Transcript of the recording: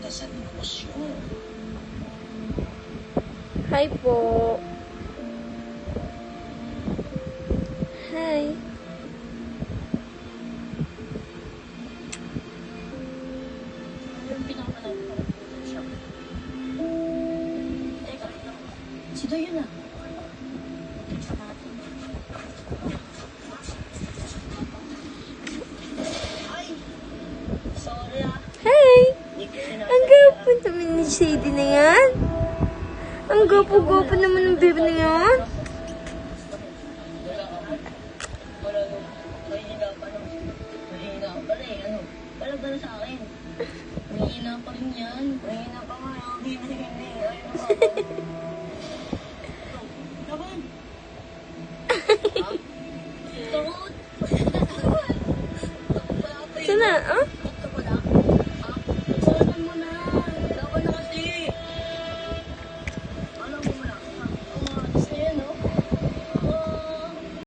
sa negosyo. Hi po. Hi. Yung pinakamalaki ko siya. Teka, si Dayan na. Ay! Sorry ah. Hi. Hindi ko Ang gwapo naman ni Shady na yan. Ang gwapo-gwapo naman ng baby na yan. Wala nung mahina pa nung. Mahina ka pala eh. Ano? Wala ba na sa akin? Mahina pa rin yan. Mahina pa nga. Hindi. Ayun na ba? Laban! Takot! Sana, ah?